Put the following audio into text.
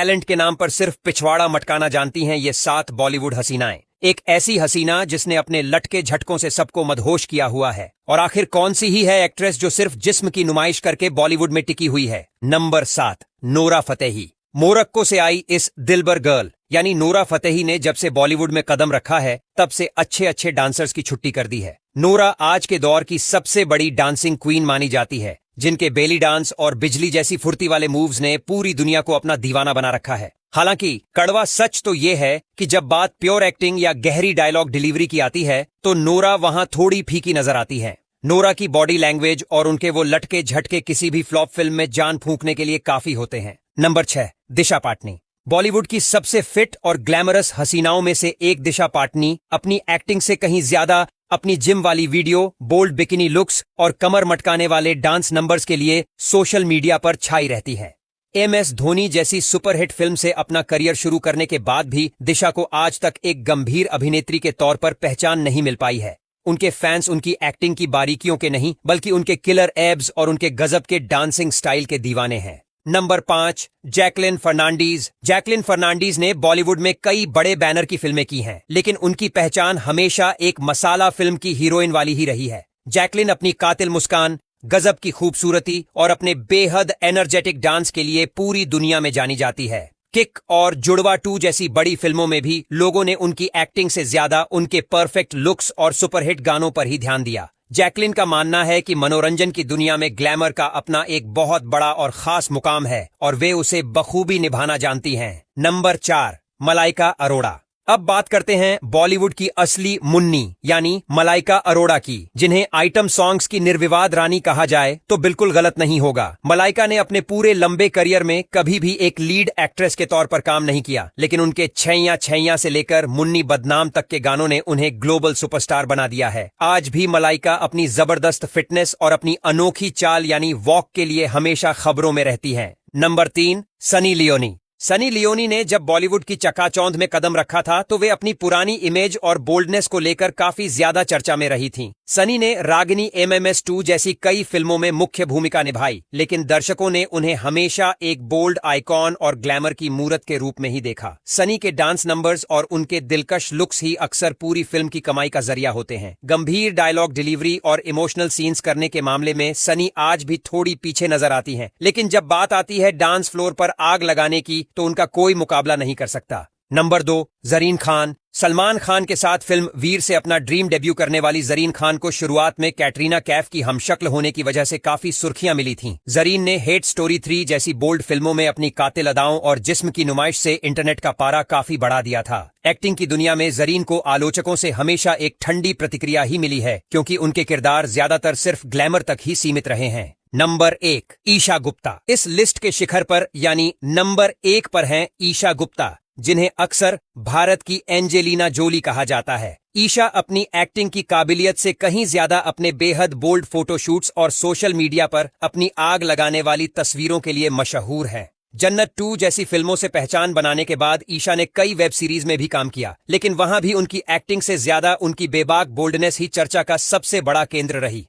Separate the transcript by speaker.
Speaker 1: Talent के नाम पर सिर्फ पिछवाड़ा मटकाना जानती हैं ये 7 बॉलीवुड हसीनाएं। एक ऐसी हसीना जिसने अपने लटके झटकों से सबको मदहोश किया हुआ है। और आखिर कौन सी ही है एक्ट्रेस जो सिर्फ जिस्म की नुमाइश करके बॉलीवुड में टिकी हुई है? Number 7, Nora Fatehi. मोरक्को से आई इस दिलबर गर्ल यानी नोरा फतेही ने जब से बॉलीवुड में कदम रखा है तब से अच्छे अच्छे डांसर्स की छुट्टी कर दी है। नोरा आज के दौर की सबसे बड़ी डांसिंग क्वीन मानी जाती है, जिनके बेली डांस और बिजली जैसी फुर्ती वाले मूव्स ने पूरी दुनिया को अपना दीवाना बना रखा है। हालांकि कड़वा सच तो ये है कि जब बात प्योर एक्टिंग या गहरी डायलॉग डिलीवरी की आती है तो नोरा वहां थोड़ी फीकी नजर आती है। नोरा की बॉडी लैंग्वेज और उनके वो लटके झटके किसी भी फ्लॉप फिल्म में जान फूंकने के लिए काफी होते हैं। नंबर 6, दिशा पाटनी। बॉलीवुड की सबसे फिट और ग्लैमरस हसीनाओं में से एक दिशा पाटनी अपनी एक्टिंग से कहीं ज्यादा अपनी जिम वाली वीडियो, बोल्ड बिकिनी लुक्स और कमर मटकाने वाले डांस नंबर्स के लिए सोशल मीडिया पर छाई रहती है। MS धोनी जैसी सुपरहिट फिल्म से अपना करियर शुरू करने के बाद भी दिशा को आज तक एक गंभीर अभिनेत्री के तौर पर पहचान नहीं मिल पाई है। उनके फैंस उनकी एक्टिंग की बारीकियों के नहीं बल्कि उनके किलर एब्स और उनके गजब के डांसिंग स्टाइल के दीवाने हैं। Number 5, Jacqueline Fernandez. Jacqueline Fernandez ने बॉलीवुड में कई बड़े बैनर की फिल्में की हैं, लेकिन उनकी पहचान हमेशा एक मसाला फिल्म की हीरोइन वाली ही रही है। जैकलिन अपनी कातिल मुस्कान, गजब की खूबसूरती और अपने बेहद एनर्जेटिक डांस के लिए पूरी दुनिया में जानी जाती है। किक और जुड़वा 2 जैसी बड़ी फिल्मों में भी लोगों ने उनकी एक्टिंग से ज्यादा उनके परफेक्ट लुक्स और सुपरहिट गानों पर ही ध्यान दिया। जैकलिन का मानना है कि मनोरंजन की दुनिया में ग्लैमर का अपना एक बहुत बड़ा और खास मुकाम है और वे उसे बखूबी निभाना जानती हैं। नंबर 4, मलाइका अरोड़ा। अब बात करते हैं बॉलीवुड की असली मुन्नी यानी मलाइका अरोड़ा की, जिन्हें आइटम सॉन्ग्स की निर्विवाद रानी कहा जाए तो बिल्कुल गलत नहीं होगा। मलाइका ने अपने पूरे लंबे करियर में कभी भी एक लीड एक्ट्रेस के तौर पर काम नहीं किया, लेकिन उनके छैया छैया से लेकर मुन्नी बदनाम तक के गानों ने उन्हें ग्लोबल सुपरस्टार बना दिया है। आज भी मलाइका अपनी जबरदस्त फिटनेस और अपनी अनोखी चाल यानी वॉक के लिए हमेशा खबरों में रहती हैं। Number 3, Sunny Leone. Sunny Leone ने जब बॉलीवुड की चकाचौंध में कदम रखा था तो वे अपनी पुरानी इमेज और बोल्डनेस को लेकर काफी ज्यादा चर्चा में रही थीं। सनी ने रागिनी MMS 2 जैसी कई फिल्मों में मुख्य भूमिका निभाई, लेकिन दर्शकों ने उन्हें हमेशा एक बोल्ड आइकॉन और ग्लैमर की मूरत के रूप में ही देखा। सनी के डांस नंबर्स और उनके दिलकश लुक्स ही अक्सर पूरी फिल्म की कमाई का जरिया होते हैं। गंभीर डायलॉग डिलीवरी और इमोशनल सीन्स करने के मामले में सनी आज भी थोड़ी पीछे नजर आती हैं, लेकिन जब बात आती है डांस फ्लोर पर आग लगाने की तो उनका कोई मुकाबला नहीं कर सकता। नंबर 2, जरीन खान। सलमान खान के साथ फिल्म वीर से अपना ड्रीम डेब्यू करने वाली जरीन खान को शुरुआत में कैटरीना कैफ की हमशक्ल होने की वजह से काफी सुर्खियां मिली थीं। जरीन ने हेट स्टोरी 3 जैसी बोल्ड फिल्मों में अपनी कातिल अदाओं और जिस्म की नुमाइश से इंटरनेट का पारा काफी बढ़ा दिया था। एक्टिंग की दुनिया में जरीन को आलोचकों से हमेशा एक ठंडी प्रतिक्रिया ही मिली है, क्योंकि उनके किरदार ज्यादातर सिर्फ ग्लैमर तक ही सीमित रहे हैं। नंबर 1, ईशा गुप्ता। इस लिस्ट के शिखर पर यानी नंबर 1 पर हैं ईशा गुप्ता, जिन्हें अक्सर भारत की एंजेलिना जोली कहा जाता है। ईशा अपनी एक्टिंग की काबिलियत से कहीं ज्यादा अपने बेहद बोल्ड फोटोशूट्स और सोशल मीडिया पर अपनी आग लगाने वाली तस्वीरों के लिए मशहूर हैं। जन्नत 2 जैसी फिल्मों से पहचान बनाने के बाद ईशा ने कई वेब सीरीज में भी काम किया, लेकिन वहां भी उनकी एक्टिंग से ज्यादा उनकी बेबाक बोल्डनेस ही चर्चा का सबसे बड़ा केंद्र रही।